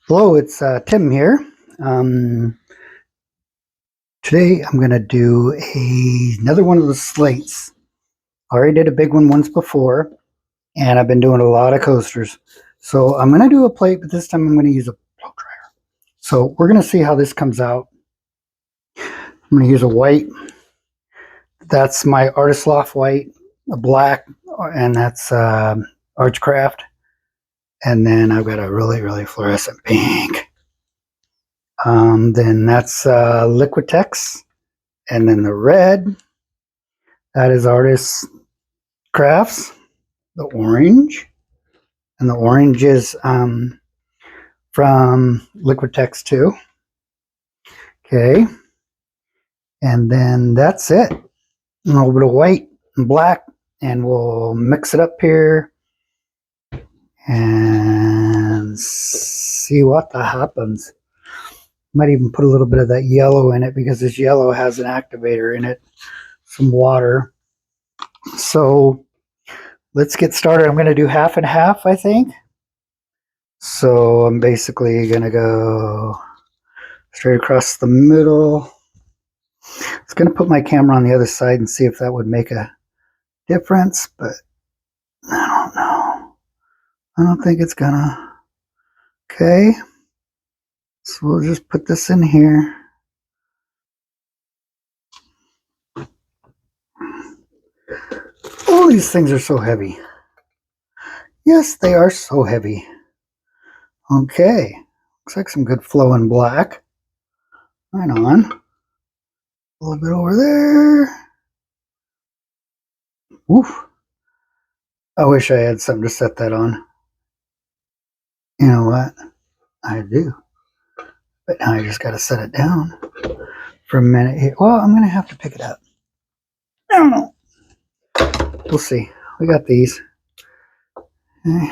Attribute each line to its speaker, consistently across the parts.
Speaker 1: Hello, it's Tim here. Um, Today I'm going to do another one of the slates. I already did a big one once before, and I've been doing a lot of coasters. So I'm going to do a plate, but this time I'm going to use a blow dryer. So we're going to see how this comes out. I'm going to use a white. That's my Artist Loft white, a black, and that's Archcraft. And then I've got a really fluorescent pink. Then that's Liquitex. And then the red, that is Artist Crafts. The orange, and the orange is from Liquitex too. Okay, and then that's it. A little bit of white and black, and we'll mix it up here and see what happens. Might even put a little bit of that yellow in it because this yellow has an activator in it, some water. So let's get started. I'm going to do half and half, I think. So I'm basically going to go straight across the middle. I was going to put my camera on the other side and see if that would make a difference, but I don't know. I don't think it's gonna. Okay. So we'll just put this in here. Oh, these things are so heavy. Yes, they are so heavy. Okay. Looks like some good flow in black. Right on. A little bit over there. Oof. I wish I had something to set that on. You know what? I do. But now I just got to set it down for a minute here. Well, I'm going to have to pick it up. I don't know. We'll see. We got these. Okay.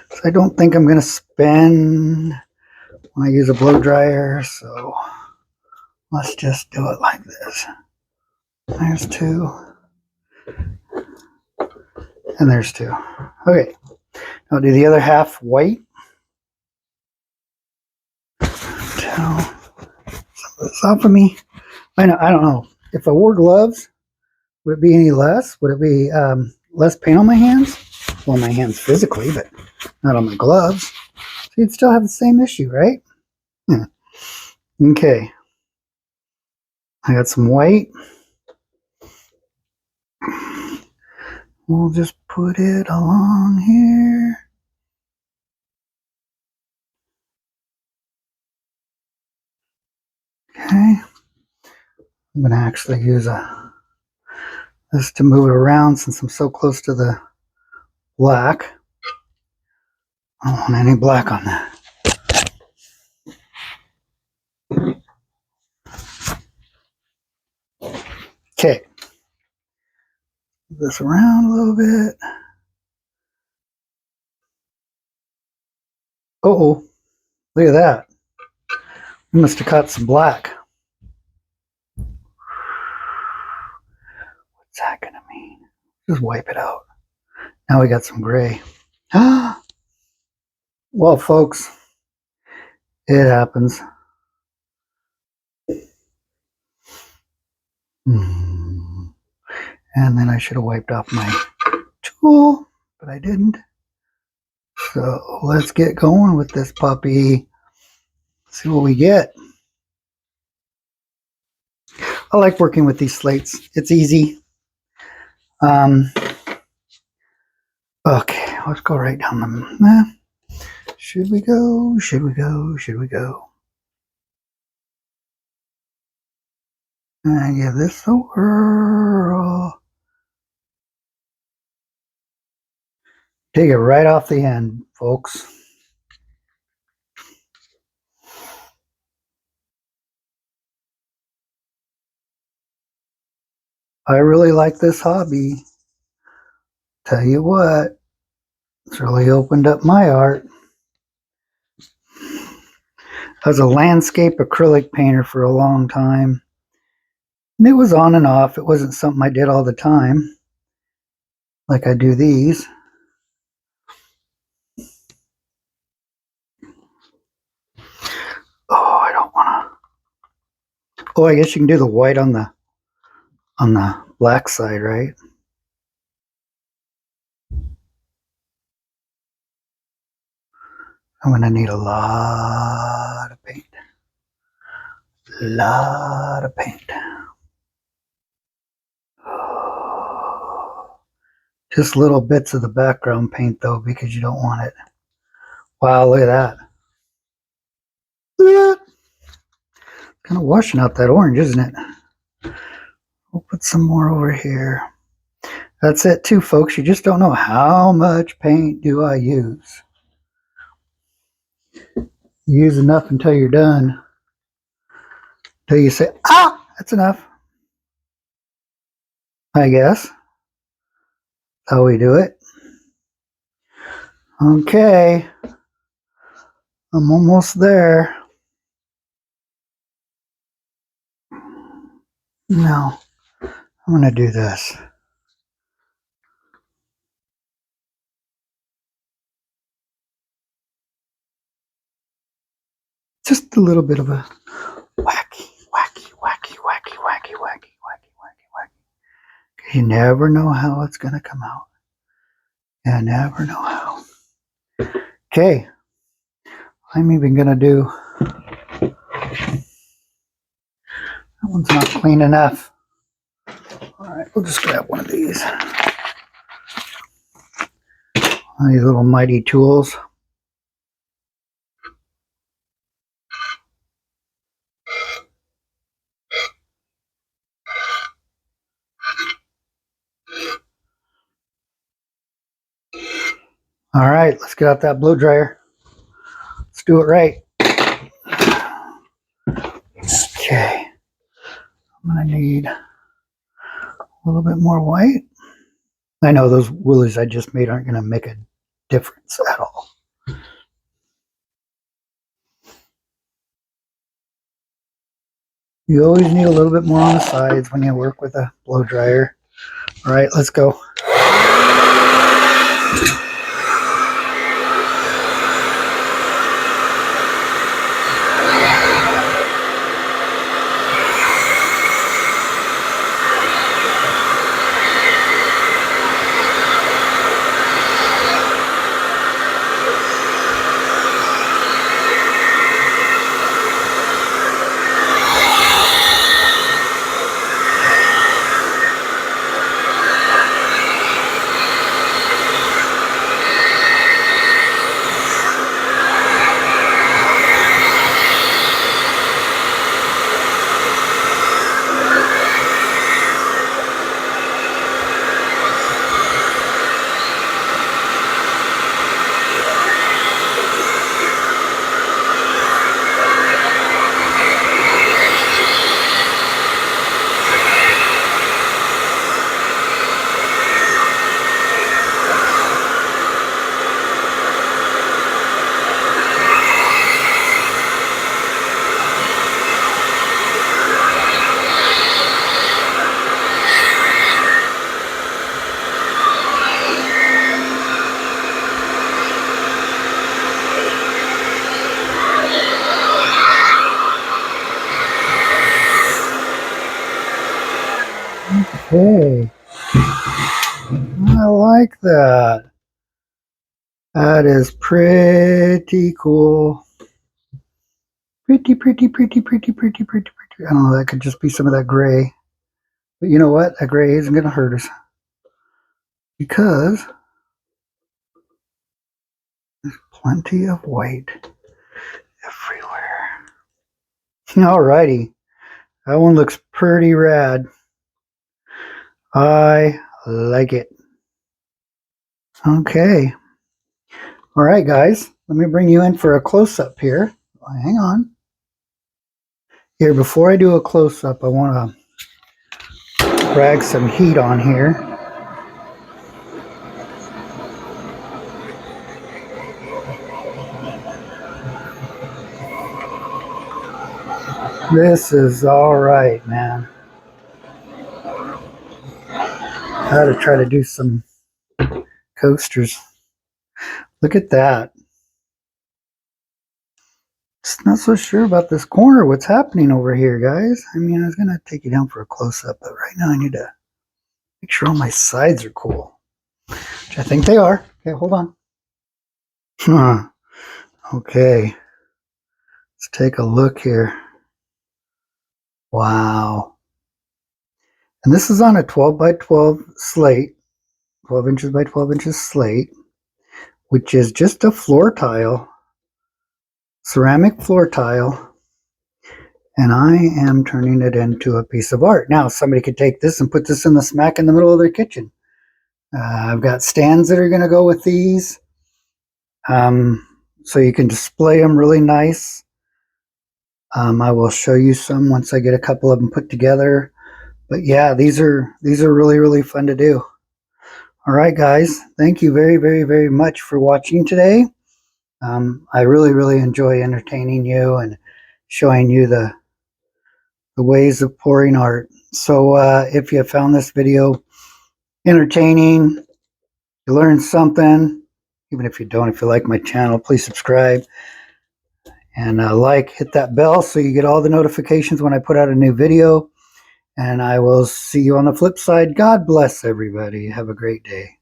Speaker 1: So I don't think I'm going to spin when I use a blow dryer. So let's just do it like this. There's two. And there's two. Okay. I'll do the other half white. So some of this off of me. I don't know. If I wore gloves, would it be any less? Would it be less paint on my hands? Well, on my hands physically, but not on my gloves. So you'd still have the same issue, right? Yeah. Okay. I got some white. We'll just put it along here. Okay. I'm going to actually use this to move it around since I'm so close to the black. I don't want any black on that. Okay. Move this around a little bit. Oh, look at that. We must have caught some black. What's that going to mean? Just wipe it out. Now we got some gray. Well, folks, it happens. And then I should have wiped off my tool, but I didn't. So let's get going with this puppy. See what we get. I like working with these slates. It's easy. Okay, let's go right down the. Should we go? Should we go? Should we go? And give this a whirl. Take it right off the end, folks. I really like this hobby. Tell you what, it's really opened up my art. I was a landscape acrylic painter for a long time. And it was on and off. It wasn't something I did all the time, like I do these. Oh, I guess you can do the white on the black side, right? I'm gonna need a lot of paint. Lot of paint. Just little bits of the background paint though, because you don't want it. Wow, look at that. Look at that. Kind of washing out that orange, isn't it? We'll put some more over here. That's it too, folks. You just don't know how much paint do I use. You use enough until you're done. Until you say, ah, that's enough. I guess. That's how we do it. Okay. I'm almost there. Now, I'm going to do this. Just a little bit of a wacky. You never know how it's going to come out. You never know how. Okay. I'm even going to do... That one's not clean enough. All right, we'll just grab one of these. One of these little mighty tools. All right, let's get out that blow dryer. Let's do it right. Okay. I'm going to need a little bit more white. I know those woolies I just made aren't going to make a difference at all. You always need a little bit more on the sides when you work with a blow dryer. All right, let's go. Okay. I like that. That is pretty cool. Pretty. I don't know, that could just be some of that gray. But you know what? That gray isn't going to hurt us. Because there's plenty of white everywhere. Alrighty. That one looks pretty rad. I like it. Okay. Alright, guys. Let me bring you in for a close-up here. Hang on. Here, before I do a close-up, I want to drag some heat on here. This is alright, man. I had to try to do some coasters. Look at that. Just not so sure about this corner. What's happening over here, guys? I mean, I was going to take you down for a close-up, but right now I need to make sure all my sides are cool. Which I think they are. Okay, hold on. Okay. Let's take a look here. Wow. And this is on a 12 by 12 slate, 12 inches by 12 inches slate, which is just a floor tile, ceramic floor tile. And I am turning it into a piece of art. Now, somebody could take this and put this in the smack in the middle of their kitchen. I've got stands that are going to go with these. So you can display them really nice. I will show you some once I get a couple of them put together. But yeah, these are really, really fun to do. All right, guys. Thank you very, very, very much for watching today. I really, really enjoy entertaining you and showing you the ways of pouring art. So if you found this video entertaining, you learned something, even if you don't, if you like my channel, please subscribe and hit that bell so you get all the notifications when I put out a new video. And I will see you on the flip side. God bless everybody. Have a great day.